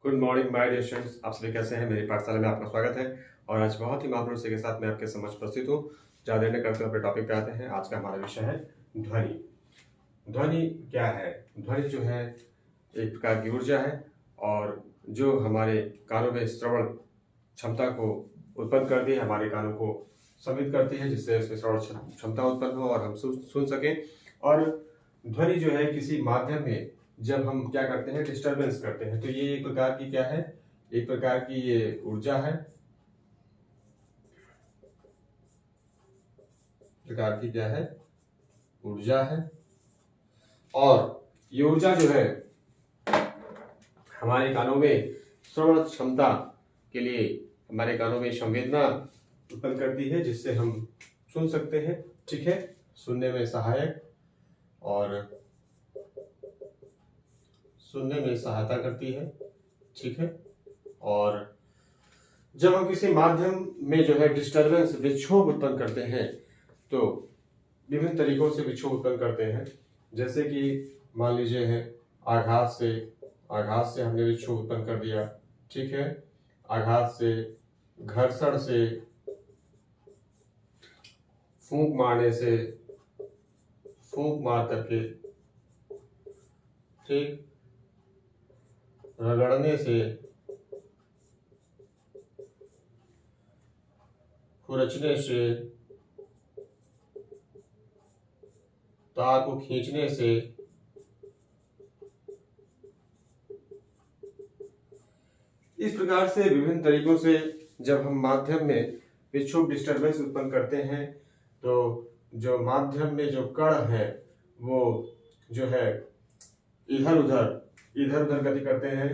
Good morning my dear students, आप सभी कैसे हैं। मेरी पाठशाला में आपका स्वागत है और आज बहुत ही महान विषय के साथ मैं आपके समक्ष प्रस्तुत हूँ। ज़्यादा देर न करते हुए अपने टॉपिक पे आते हैं। आज का हमारा विषय है ध्वनि। ध्वनि क्या है? ध्वनि जो है एक प्रकार की ऊर्जा है और जो हमारे कानों में श्रवण क्षमता को उत्पन्न करती है, हमारे कानों को समृद्ध करती है, जिससे उसमें श्रवण क्षमता उत्पन्न हो और हम सुन सकें। और ध्वनि जो है किसी माध्यम में जब हम क्या करते हैं, डिस्टरबेंस करते हैं, तो ये एक प्रकार की क्या है, एक प्रकार की ये ऊर्जा है, प्रकार की क्या है, ऊर्जा है। और ये ऊर्जा जो है हमारे कानों में श्रवण क्षमता के लिए, हमारे कानों में संवेदना उत्पन्न करती है, जिससे हम सुन सकते हैं। ठीक है, सुनने में सहायक और सुनने में सहायता करती है। ठीक है, और जब हम किसी माध्यम में जो है डिस्टरबेंस, विक्षोभ उत्पन्न करते हैं, तो विभिन्न तरीकों से विक्षोभ उत्पन्न करते हैं। जैसे कि मान लीजिए है आघात से हमने विक्षोभ उत्पन्न कर दिया। ठीक है, आघात से, घर्षण से, फूंक मारने से, फूंक मार करके, ठीक, रगड़ने से, खुरचने से, तार को खींचने से, इस प्रकार से विभिन्न तरीकों से जब हम माध्यम में विक्षोभ, डिस्टरबेंस उत्पन्न करते हैं, तो जो माध्यम में जो कण है वो जो है इधर उधर गति करते हैं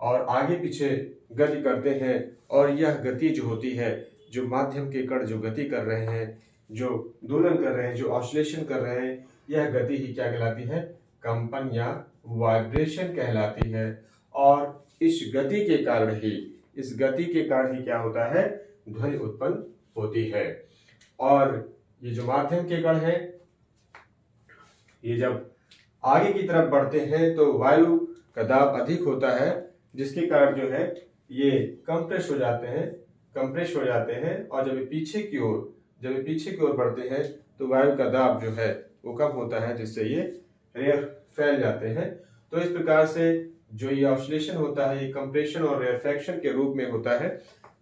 और आगे पीछे गति करते हैं। और यह गति जो होती है, जो माध्यम के कण जो गति कर रहे हैं, जो दोलन कर रहे हैं, जो ऑसिलेशन कर रहे हैं, यह गति ही क्या कहलाती है, कंपन या वाइब्रेशन कहलाती है। और इस गति के कारण ही क्या होता है, ध्वनि उत्पन्न होती है। और ये जो माध्यम के कण हैं, ये जब आगे की तरफ बढ़ते हैं तो वायु का दाब अधिक होता है, जिसके कारण जो है ये कंप्रेस हो जाते हैं। और जब ये पीछे की ओर बढ़ते हैं तो वायु का दाब जो है वो कम होता है, जिससे ये रेयर फैल जाते हैं। तो इस प्रकार से जो ये ऑसिलेशन होता है, ये कंप्रेशन और रेयरफैक्शन के रूप में होता है।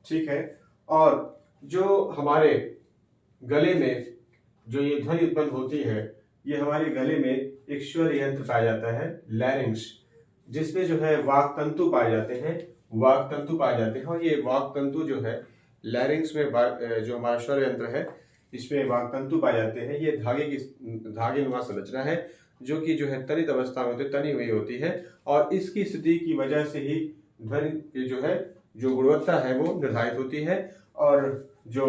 ठीक है, और जो हमारे गले में जो ये ध्वनि उत्पन्न होती है, ये हमारे गले में एक स्वर यंत्र पाया जाता है, लैरिंक्स, जिसमें जो है वाक तंतु पाए जाते हैं। और ये वाक तंतु जो है लैरिंक्स में जो हमारा स्वर यंत्र है, इसमें वाक तंतु पाए जाते हैं। ये धागे नुमा संरचना है, जो कि जो है तनित अवस्था में तनी हुई होती है। और इसकी स्थिति की वजह से ही ध्वनि की जो गुणवत्ता है वो निर्धारित होती है। और जो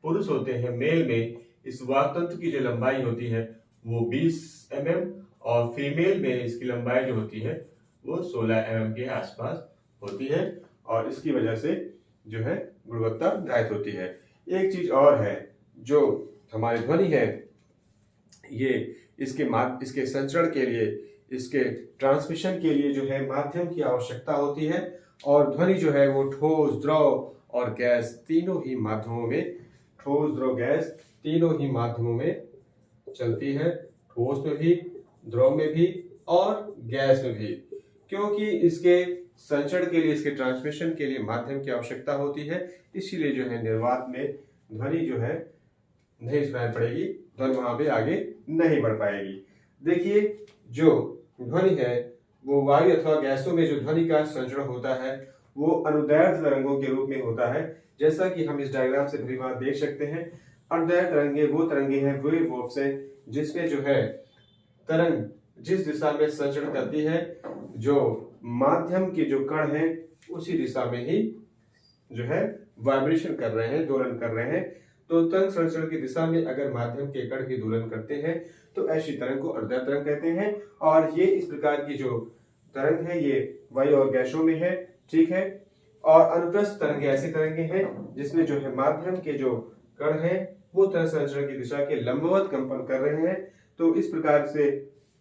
पुरुष होते हैं, मेल में इस वाक तंतु की जो लंबाई होती है वो 20 mm और फीमेल में इसकी लंबाई जो होती है वो 16 mm के आसपास होती है। और इसकी वजह से जो है गुणवत्ता निर्धारित होती है। एक चीज और है, जो हमारी ध्वनि है, ये इसके संचरण के लिए, इसके ट्रांसमिशन के लिए जो है माध्यम की आवश्यकता होती है। और ध्वनि जो है वो ठोस, द्रव और गैस तीनों ही माध्यमों में चलती है। ठोस में भी, द्रव में भी और गैस में भी, क्योंकि इसके संचरण के लिए, इसके ट्रांसमिशन के लिए माध्यम की आवश्यकता होती है। इसीलिए जो है निर्वात में ध्वनि जो है नहीं सुनाई पड़ेगी, ध्वनि वहां पे आगे नहीं बढ़ पाएगी। देखिए, जो ध्वनि है वो वायु अथवा गैसों में जो ध्वनि का संचरण होता है वो अनुदैर्ध्य तरंगों के रूप में होता है। जैसा कि हम इस डायग्राम से भली बात देख सकते हैं, अनुदैर्ध्य तरंगे वो तरंगे हैं, वेवफॉर्म्स हैं, जिसमें जो है तरंग जिस दिशा में संचरण करती है, जो माध्यम के जो कण हैं उसी दिशा में ही जो है वाइब्रेशन कर रहे हैं, दोलन कर रहे हैं। तो तरंग संचरण की दिशा में अगर माध्यम के कण भी दोलन करते हैं तो ऐसी तरंग को अनुदैर्ध्य तरंग कहते हैं। और ये इस प्रकार की जो तरंग है ये वायु और गैसों में है। ठीक है, और अनुप्रस्थ तरंगे ऐसी तरंगे हैं जिसमें जो है माध्यम के जो कण हैं वो तरंग संचरण की दिशा के लंबवत कंपन कर रहे हैं। तो इस प्रकार से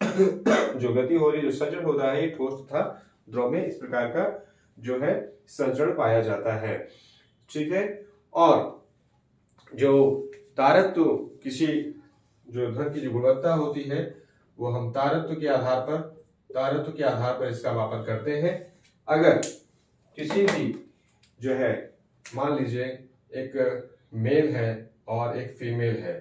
जो गति हो रही है, जो संचरण हो रहा है, ये ठोस तथा ध्रुव में इस प्रकार का जो है संचरण पाया जाता है। ठीक है। और जो तारत्व किसी जो ध्वन की जो गुणवत्ता होती है वो हम तारत्व के आधार पर इसका मापन करते हैं। अगर किसी भी जो है मान लीजिए एक मेल है और एक फीमेल है,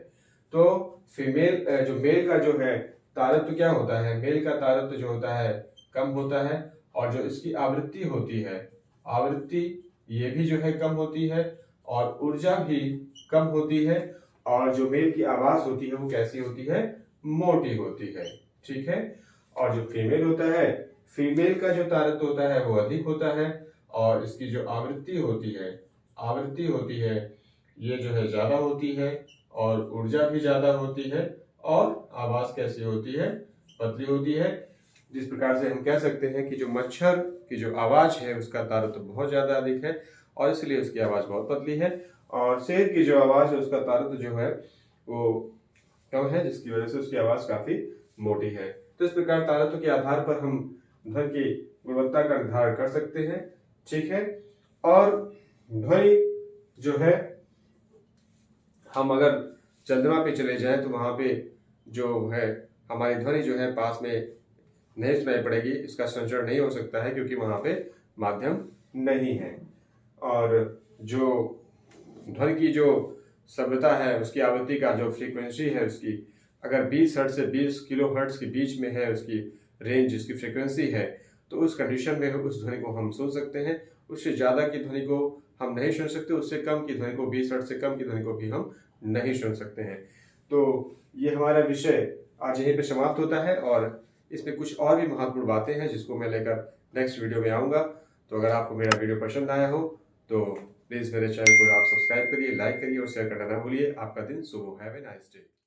तो फीमेल जो मेल का जो है तारत्व क्या होता है, मेल का तारत्व जो होता है कम होता है, और जो इसकी आवृत्ति होती है, आवृत्ति ये भी जो है कम होती है, और ऊर्जा भी कम होती है, और जो मेल की आवाज होती है वो कैसी होती है, मोटी होती है। ठीक है। और जो फीमेल होता है, फीमेल का जो तारत्व होता है वो अधिक होता है, और इसकी जो आवृत्ति होती है ये जो है ज्यादा होती है, और ऊर्जा भी ज्यादा होती है, और आवाज कैसी होती है, पतली होती है। जिस प्रकार से हम कह सकते हैं कि जो मच्छर की जो आवाज है उसका तारत्व बहुत ज्यादा अधिक है और इसलिए उसकी आवाज बहुत पतली है, और शेर की जो आवाज है उसका तारत्व जो है वो कम है, जिसकी वजह से उसकी आवाज काफी मोटी है। तो इस प्रकार तारत्व के आधार पर हम ध्वनि की गुणवत्ता का निर्धारण कर सकते हैं। ठीक है। और ध्वनि जो है हम अगर चंद्रमा पे चले जाएं तो वहां पे जो है हमारी ध्वनि जो है पास में नहीं सुनाई पड़ेगी, इसका संचरण नहीं हो सकता है क्योंकि वहां पे माध्यम नहीं है। और जो ध्वनि की जो सभ्यता है उसकी आवृत्ति का जो फ्रीक्वेंसी है उसकी अगर 20 हर्ट्ज से 20 किलो हर्ट्ज के बीच में है, उसकी रेंज जिसकी फ्रीक्वेंसी है, तो उस कंडीशन में उस ध्वनि को हम सुन सकते हैं। उससे ज़्यादा की ध्वनि को हम नहीं सुन सकते, उससे कम की ध्वनि को 20 हर्ट्ज से कम की ध्वनि को भी हम नहीं सुन सकते हैं। तो ये हमारा विषय आज यहीं पे समाप्त होता है, और इसमें कुछ और भी महत्वपूर्ण बातें हैं जिसको मैं लेकर नेक्स्ट वीडियो में आऊँगा। तो अगर आपको मेरा वीडियो पसंद आया हो तो प्लीज़ मेरे चैनल को आप सब्सक्राइब करिए, लाइक करिए और शेयर करना ना भूलिए। आपका दिन शुभ हो। Have a nice day.